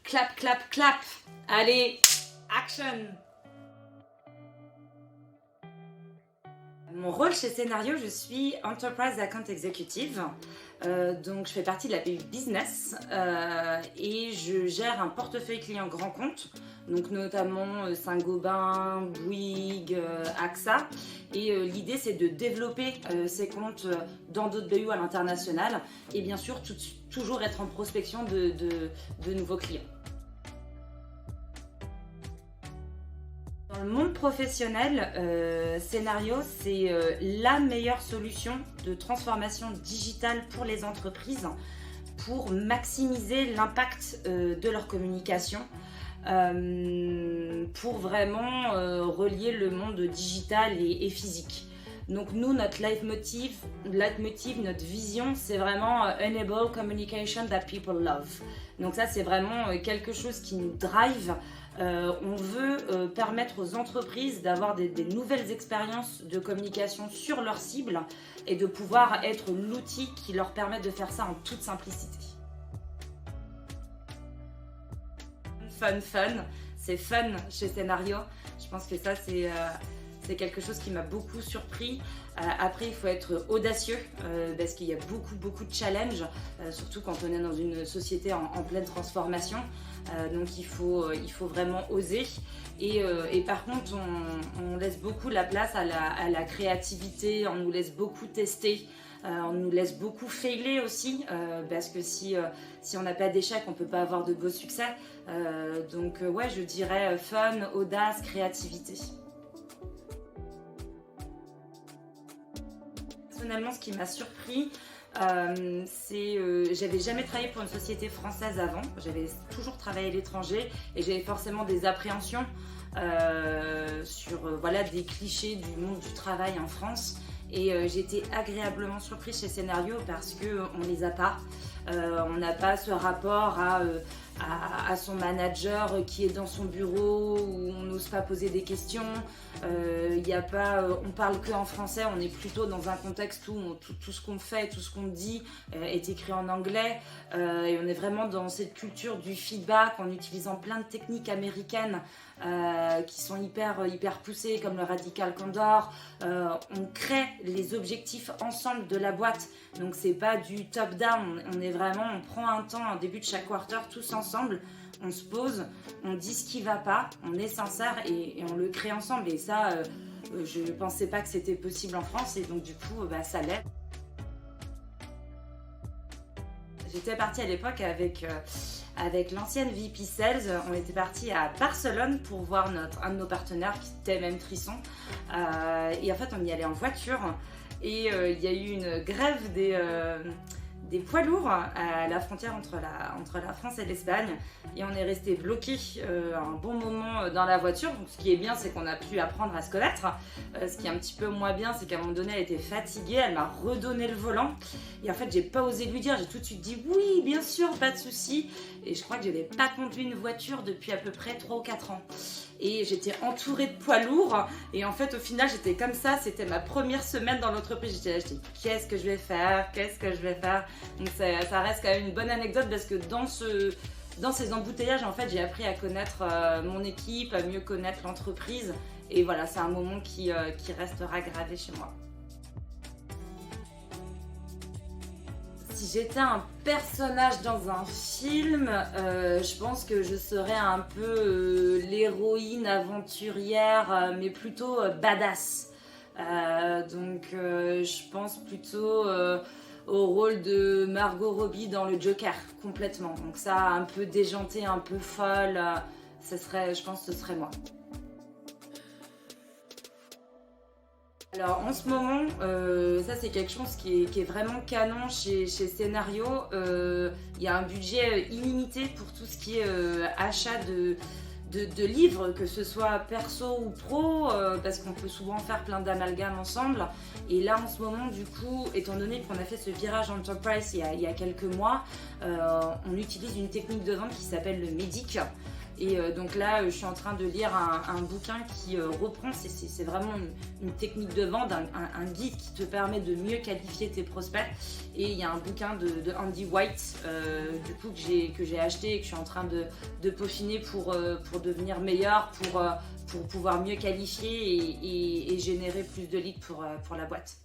Clap, clap, clap. Allez, action. Mon rôle chez Scénario, je suis Enterprise Account Executive. Donc je fais partie de la BU Business et je gère un portefeuille client grand compte, donc notamment Saint-Gobain, Bouygues, AXA. Et l'idée c'est de développer ces comptes dans d'autres BU à l'international et bien sûr toujours être en prospection de nouveaux clients. Dans le monde professionnel, Scénario, c'est la meilleure solution de transformation digitale pour les entreprises pour maximiser l'impact de leur communication, pour vraiment relier le monde digital et physique. Donc nous, notre leitmotiv, notre vision, c'est vraiment Enable Communication that people love. Donc ça, c'est vraiment quelque chose qui nous drive. On veut permettre aux entreprises d'avoir des nouvelles expériences de communication sur leur cible et de pouvoir être l'outil qui leur permet de faire ça en toute simplicité. Fun, c'est fun chez Scénario. Je pense que ça c'est quelque chose qui m'a beaucoup surpris. Après, il faut être audacieux parce qu'il y a beaucoup de challenges, surtout quand on est dans une société en pleine transformation. Donc il faut vraiment oser. Et par contre, on laisse beaucoup la place à la créativité, on nous laisse beaucoup tester. On nous laisse beaucoup failer aussi parce que si on n'a pas d'échec, on ne peut pas avoir de beaux succès. Donc ouais, je dirais fun, audace, créativité. Personnellement, ce qui m'a surpris, j'avais jamais travaillé pour une société française avant. J'avais toujours travaillé à l'étranger et j'avais forcément des appréhensions sur des clichés du monde du travail en France. Et j'ai été agréablement surprise chez Scénario parce qu'on ne les a pas. On n'a pas ce rapport à son manager qui est dans son bureau où on n'ose pas poser des questions. On parle que en français, on est plutôt dans un contexte où tout ce qu'on fait, tout ce qu'on dit est écrit en anglais. Et on est vraiment dans cette culture du feedback en utilisant plein de techniques américaines qui sont hyper poussées comme le Radical Candor. On crée les objectifs ensemble de la boîte, donc c'est pas du top down, on prend un temps en début de chaque quarter tous ensemble, on se pose, on dit ce qui va pas, on est sincère et on le crée ensemble. Et ça, je pensais pas que c'était possible en France et donc du coup ça l'est. J'étais partie à l'époque avec l'ancienne VP Sales. On était parti à Barcelone pour voir un de nos partenaires qui était même Trisson. Et en fait, on y allait en voiture. Et il y a eu une grève des poids lourds à la frontière entre la France et l'Espagne. Et on est resté bloqué un bon moment dans la voiture. Donc, ce qui est bien, c'est qu'on a pu apprendre à se connaître. Ce qui est un petit peu moins bien, c'est qu'à un moment donné, elle était fatiguée. Elle m'a redonné le volant. Et en fait, j'ai pas osé lui dire. J'ai tout de suite dit oui, bien sûr, pas de souci. Et je crois que je n'avais pas conduit une voiture depuis à peu près 3 ou 4 ans. Et j'étais entourée de poids lourds. Et en fait, au final, j'étais comme ça. C'était ma première semaine dans l'entreprise. J'étais là, je dis, qu'est-ce que je vais faire? Donc ça reste quand même une bonne anecdote parce que dans ces embouteillages, en fait, j'ai appris à connaître mon équipe, à mieux connaître l'entreprise. Et voilà, c'est un moment qui restera gravé chez moi. Si j'étais un personnage dans un film, je pense que je serais un peu l'héroïne aventurière, mais plutôt badass. Donc je pense plutôt au rôle de Margot Robbie dans le Joker, complètement. Donc ça, un peu déjantée, un peu folle, je pense que ce serait moi. Alors en ce moment, ça c'est quelque chose qui est vraiment canon chez Scénario. Il y a un budget illimité pour tout ce qui est achat de livres, que ce soit perso ou pro, parce qu'on peut souvent faire plein d'amalgames ensemble. Et là en ce moment, du coup, étant donné qu'on a fait ce virage Enterprise il y a quelques mois, on utilise une technique de vente qui s'appelle le MEDDIC. Et donc là, je suis en train de lire un bouquin qui reprend, c'est vraiment une technique de vente, un guide qui te permet de mieux qualifier tes prospects. Et il y a un bouquin de Andy White, du coup, que j'ai acheté et que je suis en train de peaufiner pour devenir meilleur, pour pouvoir mieux qualifier et générer plus de leads pour la boîte.